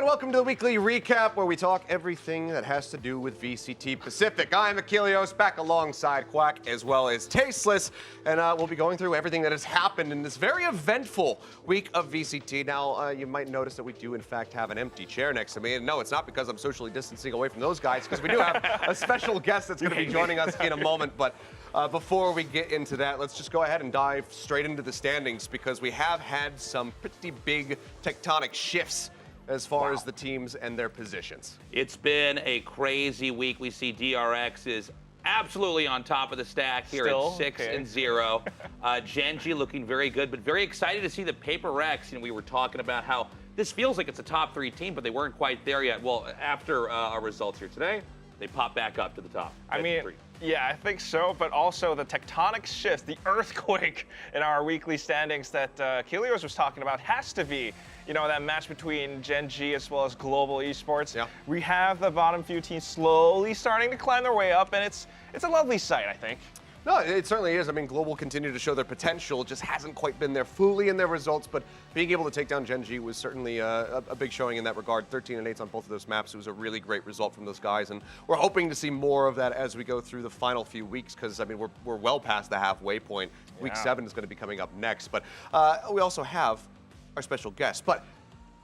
welcome to the weekly recap where we talk everything that has to do with VCT Pacific. I'm Achilleos, back alongside Quack as well as Tasteless, and we'll be going through everything that has happened in this very eventful week of VCT. Now, you might notice that we do in fact have an empty chair next to me, and no, it's not because I'm socially distancing away from those guys, because we do have a special guest that's going to be joining us in a moment, but before we get into that, let's just go ahead and dive straight into the standings, because we have had some pretty big tectonic shifts as far as the teams and their positions. It's been a crazy week. We see DRX is absolutely on top of the stack here Still? at 6 Okay. and 0. Genji looking very good, but very excited to see the Paper Rex. We were talking about how this feels like it's a top 3 team, but they weren't quite there yet. Well, after our results here today, they pop back up to the top. I mean, yeah, I think so, but also the tectonic shift, the earthquake in our weekly standings that Kilios was talking about has to be, that match between Gen G as well as Global Esports. Yeah. We have the bottom few teams slowly starting to climb their way up, and it's a lovely sight, I think. No, it certainly is. I mean, Global continued to show their potential, just hasn't quite been there fully in their results, but being able to take down Gen G was certainly a big showing in that regard. 13 and 8 on both of those maps. It was a really great result from those guys, and we're hoping to see more of that as we go through the final few weeks, because, I mean, we're well past the halfway point. Week 7 is going to be coming up next, but we also have our special guest. But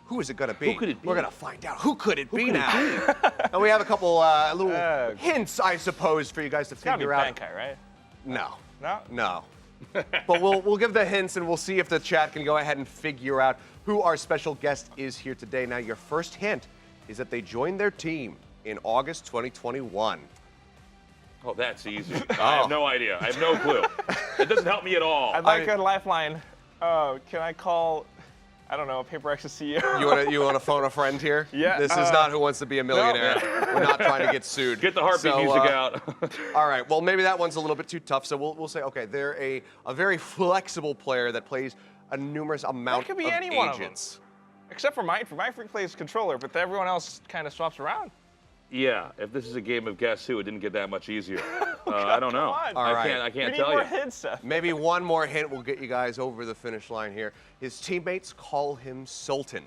who is it going to be? Who could it be? We're going to find out. Who could it be now? And we have a couple little hints, I suppose, for you guys to It's gotta be figure out. Bankai, right? No. No? No. But we'll give the hints, and we'll see if the chat can go ahead and figure out who our special guest is here today. Now, your first hint is that they joined their team in August 2021. Oh, that's easy. I have no idea. I have no clue. It doesn't help me at all. I'd like a lifeline. Can I call, I don't know, Paper X's CEO? You want to phone a friend here? Yeah, This is not Who Wants to Be a Millionaire. No. We're not trying to get sued. Get the heartbeat music out. All right. Well, maybe that one's a little bit too tough. So we'll say, okay, they're a very flexible player that plays a numerous amount could be of any one of them. agents. Except for Mindfreak. Mindfreak plays controller, but everyone else kind of swaps around. Yeah, if this is a game of Guess Who, it didn't get that much easier. I don't know. come on. All right. I can't We need tell more you. hints, Seth. Maybe one more hint will get you guys over the finish line here. His teammates call him Sultan.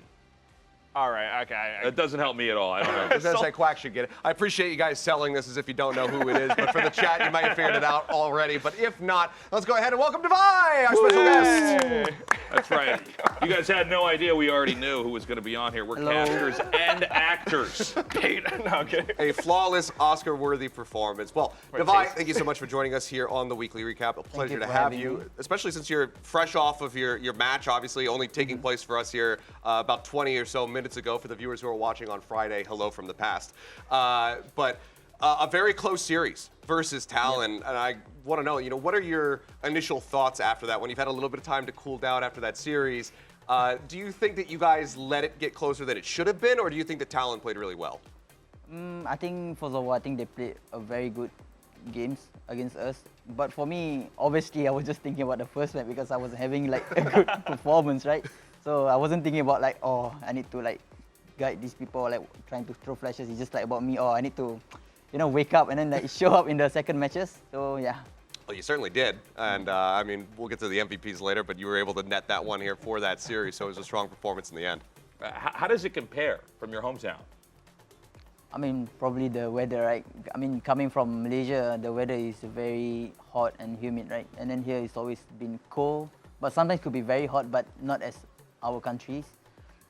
All right, okay. That doesn't help me at all. I don't know. I was going to say Quack should get it. I appreciate you guys selling this as if you don't know who it is, but for the chat, you might have figured it out already. But if not, let's go ahead and welcome Devi, our special guest. Hey. That's right. You guys had no idea. We already knew who was going to be on here. We're casters and actors. No, I'm kidding. A flawless, Oscar-worthy performance. Well, Devi, thank you so much for joining us here on the Weekly Recap. A pleasure to have you, especially since you're fresh off of your match, obviously, only taking place for us here about 20 or so minutes ago. For the viewers who are watching on Friday, hello from the past. But a very close series versus Talon, and I want to know, what are your initial thoughts after that? When you've had a little bit of time to cool down after that series, do you think that you guys let it get closer than it should have been, or do you think that Talon played really well? I think first of all, I think they played a very good games against us. But for me, obviously, I was just thinking about the first match because I was having like a good performance, right? So I wasn't thinking about like, oh, I need to like guide these people, like trying to throw flashes. It's just like about me, oh, I need to, wake up and then like show up in the second matches. So yeah. Well, you certainly did, and I mean, we'll get to the MVPs later, but you were able to net that one here for that series, so it was a strong performance in the end. How does it compare from your hometown? I mean, probably the weather, right? I mean, coming from Malaysia, the weather is very hot and humid, right? And then here it's always been cold, but sometimes could be very hot, but not as our countries.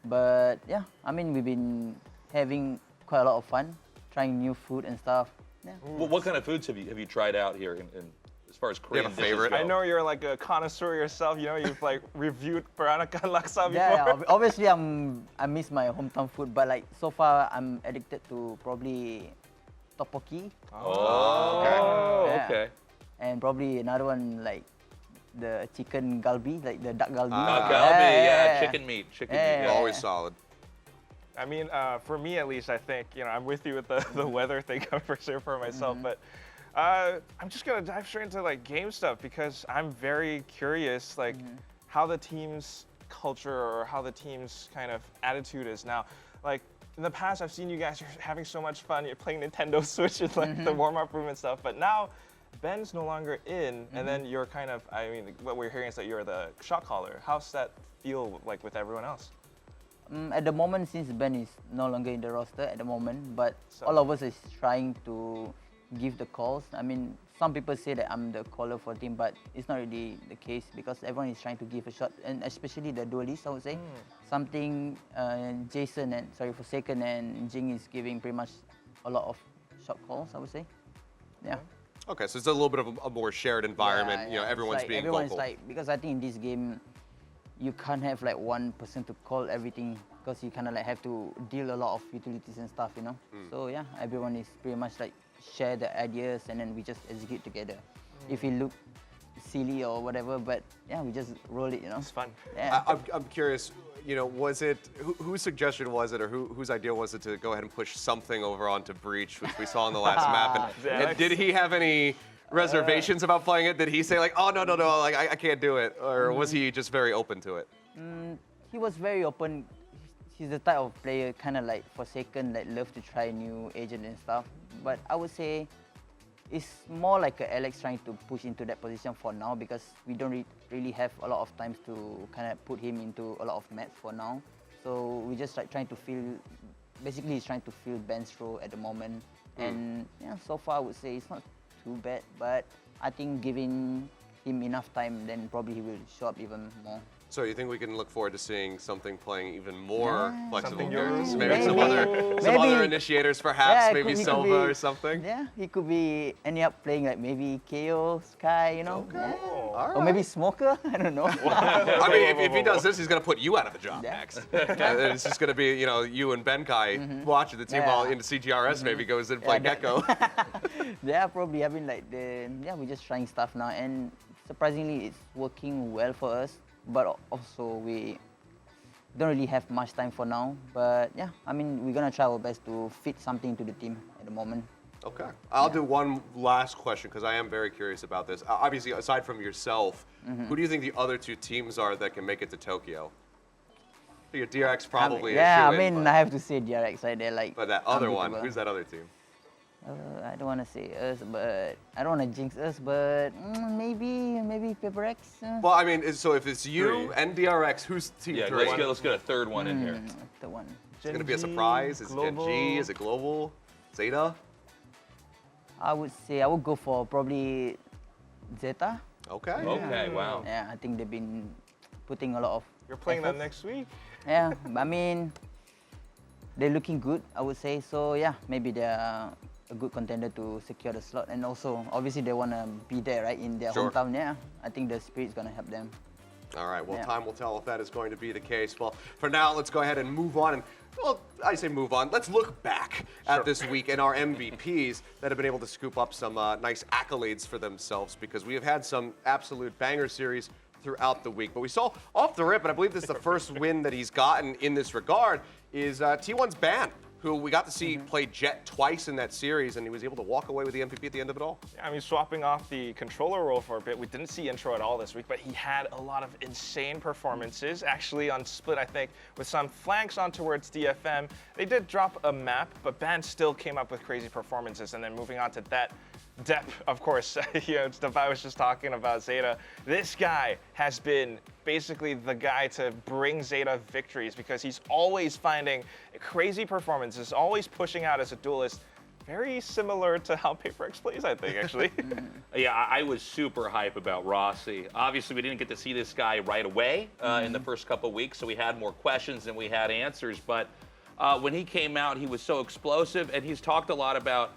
But yeah, I mean, we've been having quite a lot of fun, trying new food and stuff. Yeah. Well, what kind of foods have you tried out here in as far as Korean have a dishes favorite? go? I know you're like a connoisseur yourself. You've like reviewed Peranakan Laksa before. Yeah, obviously I miss my hometown food, but like so far I'm addicted to probably tteokbokki. Oh, Yeah. okay. And probably another one like the chicken galbi, like the duck galbi. Galbi, yeah, chicken meat, meat. Yeah. Always solid. I mean, for me at least, I think, I'm with you with the weather thing for sure for myself, but I'm just gonna dive straight into like game stuff because I'm very curious, like how the team's culture or how the team's kind of attitude is now. Like in the past, I've seen you guys are having so much fun. You're playing Nintendo Switch and like the warm-up room and stuff, but now Ben's no longer in, and then you're kind of, I mean, what we're hearing is that you're the shot caller. How's that feel like with everyone else? At the moment, since Ben is no longer in the roster at the moment, but all of us is trying to give the calls. I mean, some people say that I'm the caller for the team, but it's not really the case because everyone is trying to give a shot, and especially the duelists, I would say. Something Jason and Forsaken and Jing is giving pretty much a lot of shot calls, I would say. Yeah. Okay, so it's a little bit of a more shared environment. Yeah, You know, yeah. everyone's It's like, being everyone's vocal. like, because I think in this game, you can't have like one person to call everything because you kind of like have to deal a lot of utilities and stuff, you know. So yeah, everyone is pretty much like share the ideas and then we just execute together. If it look silly or whatever, but yeah, we just roll it, you know. It's fun. Yeah. I'm curious, you know, was it, whose suggestion was it or whose idea was it to go ahead and push something over onto Breach, which we saw on the last map? And did he have any reservations about playing it? Did he say like, oh, no, like I can't do it? Or was he just very open to it? He was very open. He's the type of player kind of like Forsaken, like love to try new agent and stuff. But I would say it's more like a Alex trying to push into that position for now because we don't really have a lot of times to kind of put him into a lot of maps for now. So we just like trying to fill, basically he's trying to fill Ben's role at the moment. And yeah, so far I would say it's not too bad, but I think giving him enough time, then probably he will show up even more. So you think we can look forward to seeing something playing even more flexible Something characters? new. Maybe some Maybe. other initiators perhaps, Yeah, maybe he could Silva be- or something? Yeah, he could be ending up playing like maybe KO, Sky, you know. Okay. Yeah. All Or right. maybe Smoker, I don't know. I mean, if he does this, he's going to put you out of a job Yeah. next. It's just going to be, you know, you and Ben Kai watching the team Yeah. while into CGRS maybe goes in play that- Gecko. Yeah, probably. I mean, like we're just trying stuff now, and surprisingly, it's working well for us. But also, we don't really have much time for now. But yeah, I mean, we're gonna try our best to fit something to the team at the moment. Okay. I'll do one last question because I am very curious about this. Obviously, aside from yourself, who do you think the other two teams are that can make it to Tokyo? Your DRX probably a Yeah, I shoo-in, mean, but, I have to say DRX right there, like. but that other one, unbeatable. who's that other team? I don't want to say us, but I don't want to jinx us, but maybe Paper X. Well, I mean, so if it's you Three. and DRX, who's team Yeah, 3? let's get a third one in here. The one. It's going to be a surprise. Is it Gen G? Global. Is it Global? Zeta? I would say I would go for probably Zeta. Okay. Okay, wow. Yeah, I think they've been putting a lot of. You're playing them efforts. next week? Yeah, I mean, they're looking good, I would say. So yeah, maybe they're a good contender to secure the slot, and also obviously they want to be there, right, in their Sure. hometown. Yeah, I think the spirit's gonna help them. All right, well, Yeah. time will tell if that is going to be the case. Well, for now, let's go ahead and move on. And, well, I say move on. Let's look back at this week and our MVPs that have been able to scoop up some nice accolades for themselves because we have had some absolute banger series throughout the week. But we saw off the rip, and I believe this is the first win that he's gotten in this regard, is T1's Ban, who we got to see play Jet twice in that series, and he was able to walk away with the MVP at the end of it all. I mean, swapping off the controller role for a bit, we didn't see Intro at all this week, but he had a lot of insane performances. Actually, on Split, I think, with some flanks on towards DFM. They did drop a map, but Ban still came up with crazy performances. And then moving on to that, Depp, of course, Devi was just talking about Zeta. This guy has been basically the guy to bring Zeta victories because he's always finding crazy performances, always pushing out as a duelist. Very similar to how PaperX plays, I think, actually. Yeah, I was super hype about Rossi. Obviously, we didn't get to see this guy right away in the first couple weeks, so we had more questions than we had answers. But when he came out, he was so explosive, and he's talked a lot about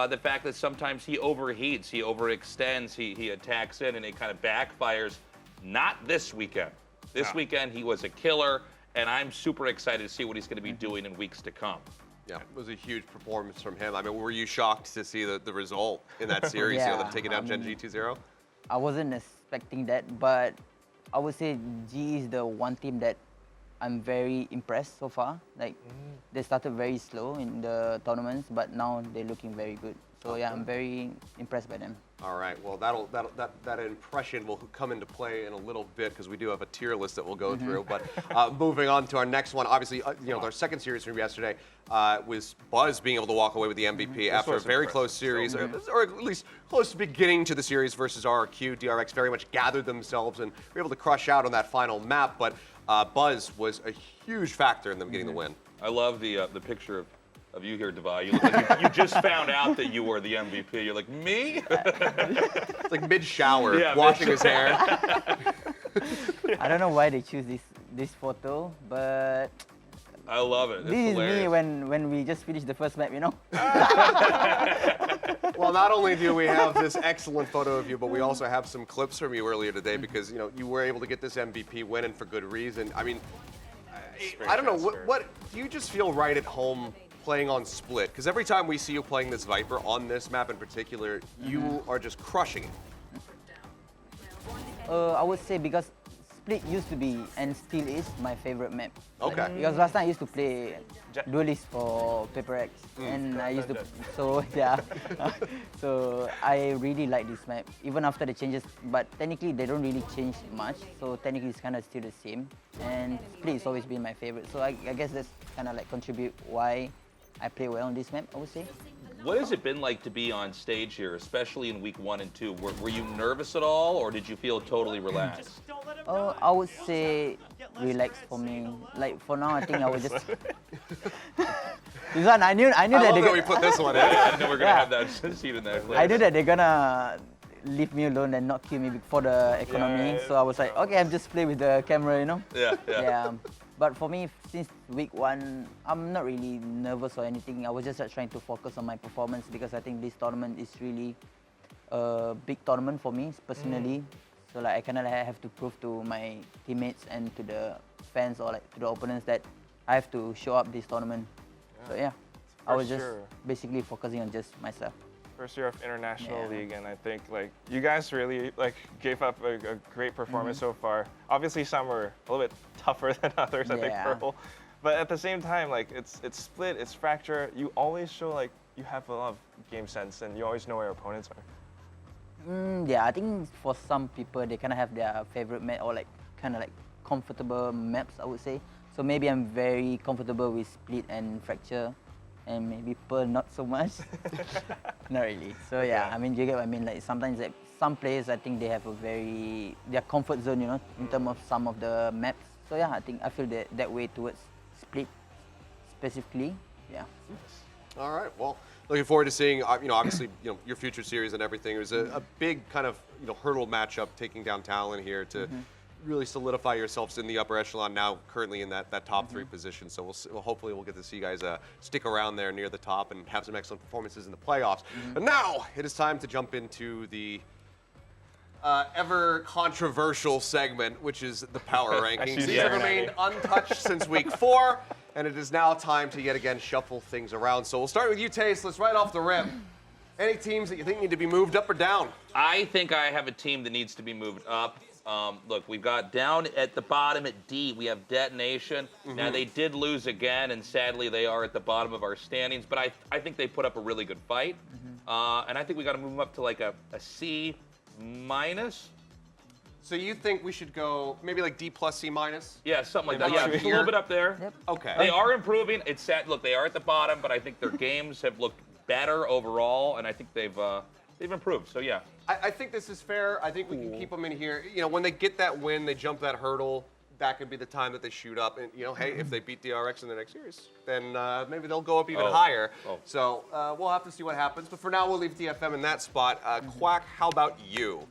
the fact that sometimes he overheats, he overextends, he attacks in, and it kind of backfires. Not this weekend. This weekend, he was a killer, and I'm super excited to see what he's going to be doing in weeks to come. Yeah, it was a huge performance from him. I mean, were you shocked to see the result in that series, you know, them Yeah, taking I out Gen G mean- 2-0? I wasn't expecting that, but I would say G is the one team that I'm very impressed so far. Like, they started very slow in the tournaments, but now they're looking very good. So yeah, I'm very impressed by them. All right. Well, that impression will come into play in a little bit because we do have a tier list that we'll go through. But moving on to our next one, obviously, our second series from yesterday was Buzz being able to walk away with the MVP after a very close series, or at least close to beginning to the series versus RRQ. DRX very much gathered themselves and were able to crush out on that final map. But Buzz was a huge factor in them getting the win. I love the picture of you here, Davai. You look like you just found out that you were the MVP. You're like, me? It's like mid-shower, washing his hair. I don't know why they choose this photo, but I love it. It's this hilarious. is me when we just finished the first map, you know? Well, not only do we have this excellent photo of you, but we also have some clips from you earlier today because you were able to get this MVP win and for good reason. I mean, I don't know what do you just feel right at home playing on Split? Because every time we see you playing this Viper on this map in particular, you are just crushing it. I would say because Split used to be and still is my favorite map. Okay. Because last time I used to play Duelist for Paper X, and I used to, so yeah, so I really like this map, even after the changes, but technically they don't really change much, so technically it's kind of still the same, and Split has always been my favorite, so I guess that's kind of like contribute why I play well on this map, I would say. What has it been like to be on stage here, especially in week 1 and 2? Were you nervous at all, or did you feel totally relaxed? I would say relax for me. Like for now, I think I would just. This one, I knew I that love they that we put this one in. I didn't know we were gonna have that seat in there. I knew that they're gonna leave me alone and not kill me for the economy. So I was like, okay, I'm just play with the camera, you know. Yeah. But for me, since week 1, I'm not really nervous or anything. I was just trying to focus on my performance because I think this tournament is really a big tournament for me personally. So like I kind of have to prove to my teammates and to the fans or like to the opponents that I have to show up this tournament. So yeah, I was just basically focusing on just myself. First year of International League, and I think like you guys really like gave up a great performance so far. Obviously, some were a little bit tougher than others. I think Purple, but at the same time, like it's Split, it's Fracture. You always show like you have a lot of game sense, and you always know where your opponents are. Yeah, I think for some people they kind of have their favorite map or like kind of like comfortable maps, I would say. So maybe I'm very comfortable with Split and Fracture, and maybe Pearl not so much. Not really. So yeah, I mean, you get what I mean. Like sometimes like some players, I think they have their comfort zone, you know, in terms of some of the maps. So yeah, I feel that way towards Split specifically. Yeah. All right. Well, looking forward to seeing, obviously, your future series and everything. There's a big kind of, hurdle matchup taking down Talon here to really solidify yourselves in the upper echelon now, currently in that top 3 position. So hopefully we'll get to see you guys stick around there near the top and have some excellent performances in the playoffs. And now it is time to jump into the ever controversial segment, which is the power rankings. These have remained untouched since week 4. And it is now time to yet again shuffle things around. So we'll start with you, Tasteless, right off the rip. Any teams that you think need to be moved up or down? I think I have a team that needs to be moved up. Look, we've got down at the bottom at D, we have Detonation. Now, they did lose again, and sadly, they are at the bottom of our standings. But I think they put up a really good fight. And I think we got to move them up to like a C minus. So you think we should go maybe like D plus C minus? Yeah, something like that. Yeah, just a little bit up there. Yep. Okay. They are improving. It's sad. Look, they are at the bottom, but I think their games have looked better overall, and I think they've improved. So yeah. I think this is fair. I think we can keep them in here. When they get that win, they jump that hurdle. That could be the time that they shoot up. And hey, if they beat DRX in the next series, then maybe they'll go up even higher. So we'll have to see what happens. But for now, we'll leave DFM in that spot. Quack, how about you?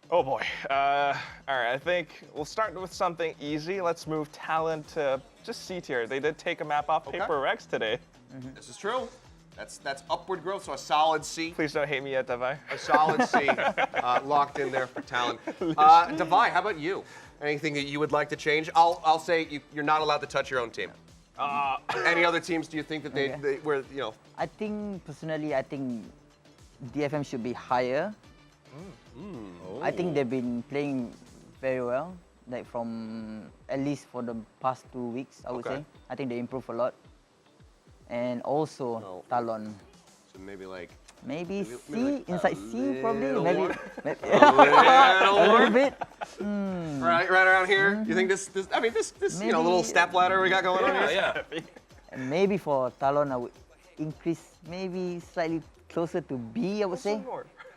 Oh boy. All right, I think we'll start with something easy. Let's move Talon to just C tier. They did take a map off Paper Rex today. This is true. That's upward growth, so a solid C. Please don't hate me yet, Davai. A solid C locked in there for Talon. Davai, how about you? Anything that you would like to change? I'll say you're not allowed to touch your own team. Any other teams do you think that they were, I think personally, DFM should be higher. I think they've been playing very well, like from at least for the past 2 weeks, I would say. I think they improved a lot. And also Talon. So maybe like Maybe maybe C, like inside a C probably. little Maybe, more? maybe A little a more? little bit. Right around here. You think this I mean, this you know, little Maybe- step ladder we got going on here? Yeah. And maybe for Talon, I would increase maybe slightly closer to B, I would say.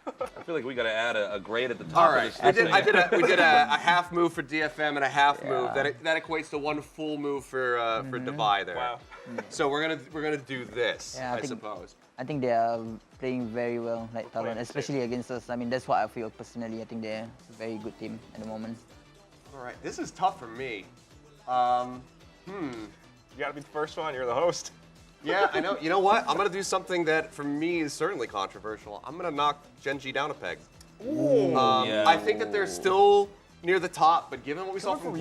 I feel like we got to add a grade at the top All of right. this thing. We did a half move for DFM and a half move. That equates to one full move for Divide there. Wow. So we're gonna do this, Yeah, I I think- suppose. I think they are playing very well, like Talon, playing especially against us. I mean, that's what I feel personally. I think they're a very good team at the moment. All right. This is tough for me. You gotta be the first one. You're the host. Yeah, I know. You know what? I'm gonna do something that for me is certainly controversial. I'm gonna knock Genji down a peg. Yeah. I think that they're still near the top, but given what we saw from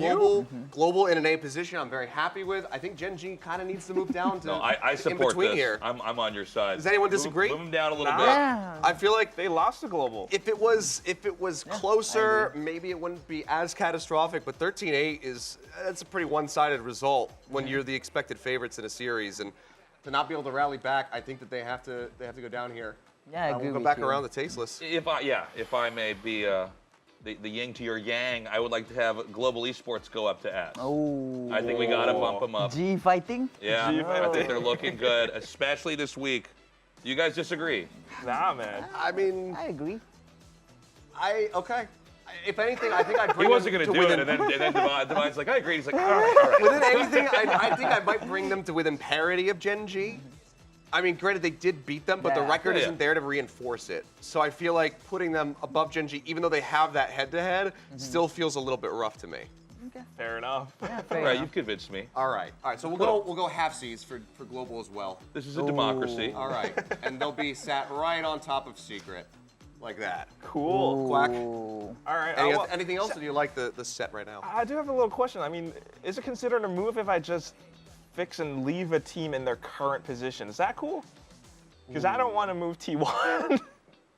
Global in an A position, I'm very happy with. I think Genji kind of needs to move down to No, I in support between this. here. I'm on your side. Does anyone disagree? Move him down a little Nah. bit. Yeah. I feel like They lost to Global. if it was closer, maybe it wouldn't be as catastrophic. But 13-8 that's a pretty one-sided result when you're the expected favorites in a series, and to not be able to rally back, I think that they have to go down here. Yeah, I agree We'll go with back you. around the tasteless. If I may be the yin to your yang, I would like to have Global Esports go up to S. Oh. I think we got to bump them up. G fighting? Yeah, G I fighting. think they're looking good, especially this week. Do you guys disagree? Nah, man. I mean, I agree. okay. If anything, I think I'd bring He wasn't them going to do within, it, and then Divine's like, I agree. He's like, all right. within anything, I think I might bring them to within parity of Genji. I mean, granted, they did beat them, but the Yeah. record Yeah. isn't there to reinforce it. So I feel like putting them above Genji, even though they have that head-to-head, still feels a little bit rough to me. Fair enough. Yeah, fair All right, enough. you've convinced me. All right. So we'll go half C's for Global as well. This is a democracy. All right. And they'll be sat right on top of Secret, like that. Cool. Quack. Ooh. All right. Anything else, or do you like the set right now? I do have a little question. I mean, is it considered a move if I just fix and leave a team in their current position? Is that cool? Because I don't want to move T1.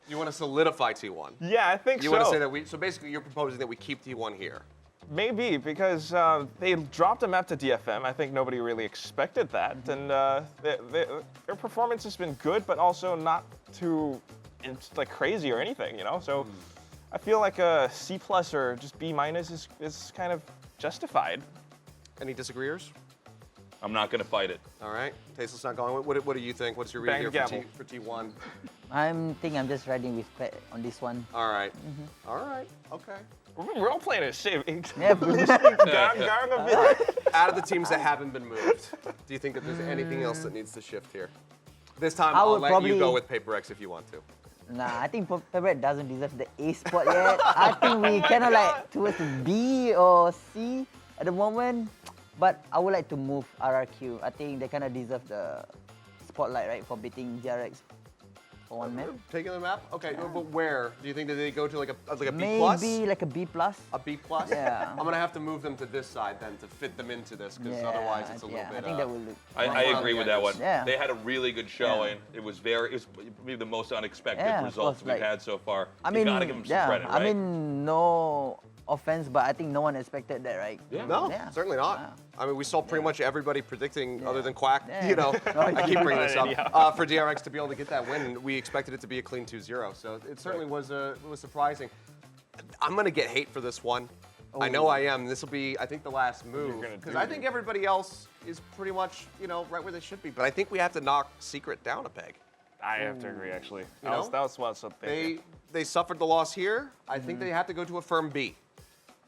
You want to solidify T1? Yeah, I think You so. want to say that so basically you're proposing that we keep T1 here. Maybe, because they dropped a map to DFM. I think nobody really expected that. And their performance has been good, but also not too like crazy or anything, you know? So I feel like a C+ or just B- is kind of justified. Any disagreeers? I'm not going to fight it. All right. Tasteless not going. What do you think? What's your read Bang here the gavel. for T1? I'm just riding with Pet on this one. All right. All right. Okay. We're all playing it safe. Yeah, Out of the teams that haven't been moved, do you think that there's anything else that needs to shift here? This time, I I'll would let you probably- go with Paper X if you want to. Nah, I think Pebret doesn't deserve the A spot yet. I think we kind of like towards the B or C at the moment. But I would like to move RRQ. I think they kind of deserve the spotlight, right, for beating GRX for one map. Taking the map? Okay, but where? Do you think that they go to like a B+? Maybe like a B+. A B+? Yeah. I'm going to have to move them to this side then to fit them into this because Yeah, otherwise it's a little bit... I think that will look. I agree with that one. Yeah. They had a really good showing. It was maybe the most unexpected Yeah, of results course, we've like- had so far. I You mean, gotta give them some yeah. credit, right? I mean, no offense, but I think no one expected that, right? Yeah. No, Yeah. certainly not. Wow. I mean, we saw pretty much everybody predicting, other Yeah. than Quack, Yeah. you know, I keep bringing this Yeah. up, for DRX to be able to get that win, and we expected it to be a clean 2-0. So it certainly was surprising. I'm going to get hate for this one. I know I am. This will be, I think, the last move. gonna Because do I think everybody else is pretty much, right where they should be. But I think we have to knock Secret down a peg. I have to agree, actually. You That was know? what I was thinking. They suffered the loss here. I think they have to go to a firm B.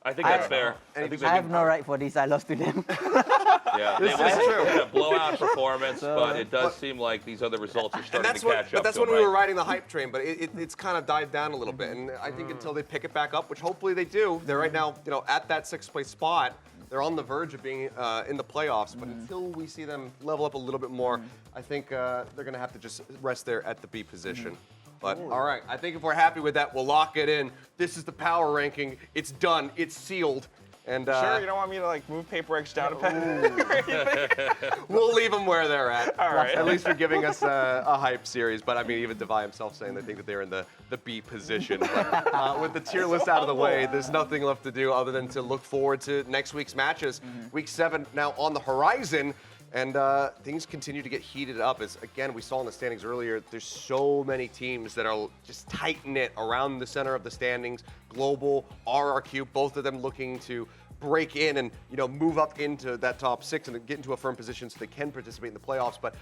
I think that's fair. Any I think I I have no right for this. I lost to them. Yeah, This they is true. had a blowout performance, but it does seem like these other results are And starting that's to catch up. that's to when them, we were right? riding the hype train, but it's kind of died down a little bit. And I think until they pick it back up, which hopefully they do, they're right now, at that 6th place spot. They're on the verge of being in the playoffs, but until we see them level up a little bit more, I think they're going to have to just rest there at the B position. But all right, I think if we're happy with that, we'll lock it in. This is the power ranking. It's done. It's sealed. And Sure, you don't want me to move Paper X down a peg? we'll leave them where they're at. All right. At least for giving us a hype series. But I mean, even Devi himself saying they think that they're in the B position. But, with the tier list out of the way, there's nothing left to do other than to look forward to next week's matches. Week 7 now on the horizon. And things continue to get heated up as, again, we saw in the standings earlier, there's so many teams that are just tight-knit around the center of the standings. Global, RRQ, both of them looking to break in and, move up into that top 6 and get into a firm position so they can participate in the playoffs. But,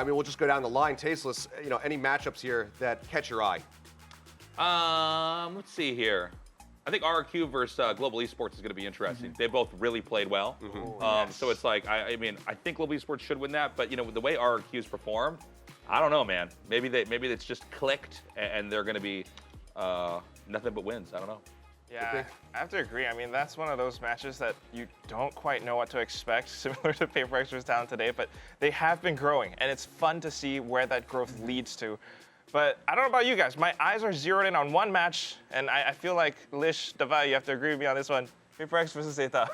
we'll just go down the line. Tasteless, any matchups here that catch your eye? Let's see here. I think RRQ versus Global Esports is going to be interesting. They both really played well. So it's like, I think Global Esports should win that, but the way RRQ's performed, I don't know, man. Maybe it's just clicked and they're going to be nothing but wins. I don't know. Yeah, I have to agree. I mean, that's one of those matches that you don't quite know what to expect, similar to Paper X versus Talent today, but they have been growing, and it's fun to see where that growth leads to. But I don't know about you guys. My eyes are zeroed in on one match, and I feel like Lish, Davai, you have to agree with me on this one. Paper X versus Zeta.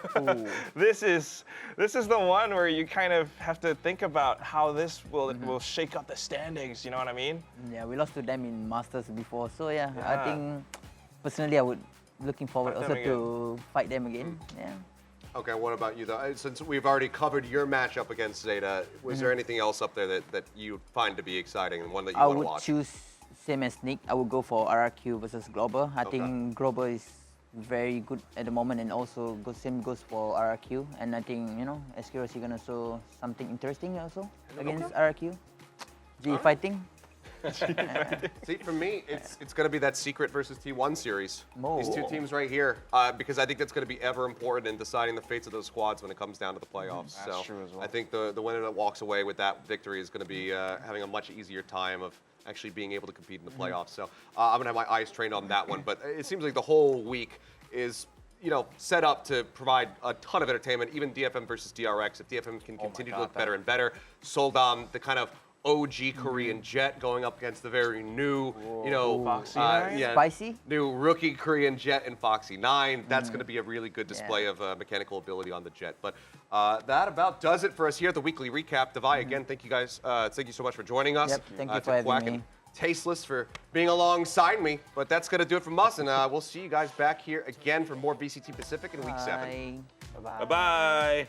This is the one where you kind of have to think about how this will shake up the standings. You know what I mean? Yeah, we lost to them in Masters before, so yeah. I think personally I would looking forward also to fight them again. Yeah. Okay, what about you, though? Since we've already covered your matchup against Zeta, was there anything else up there that you find to be exciting and one that you want to watch? I would choose, same as Nick, I would go for RRQ versus Global. I think Global is very good at the moment, and also same goes for RRQ. And I think, SQRC going to show something interesting also against RRQ. G fighting. See, for me, it's going to be that Secret versus T1 series. These two teams right here, because I think that's going to be ever important in deciding the fates of those squads when it comes down to the playoffs. That's true as well. I think the winner that walks away with that victory is going to be having a much easier time of actually being able to compete in the playoffs. So I'm going to have my eyes trained on that one. But it seems like the whole week is set up to provide a ton of entertainment, even DFM versus DRX. If DFM can continue to look better and better, Soldam, the kind of OG Korean Jet going up against the very new, Foxy Spicy? new rookie Korean Jet and Foxy 9. That's going to be a really good display of mechanical ability on the Jet. But that about does it for us here at the weekly recap. Davai, again, thank you guys. Thank you so much for joining us. Yep, thank you for having me. And Tasteless for being alongside me. But that's going to do it from us. And we'll see you guys back here again for more VCT Pacific in week 7. Bye. Bye-bye.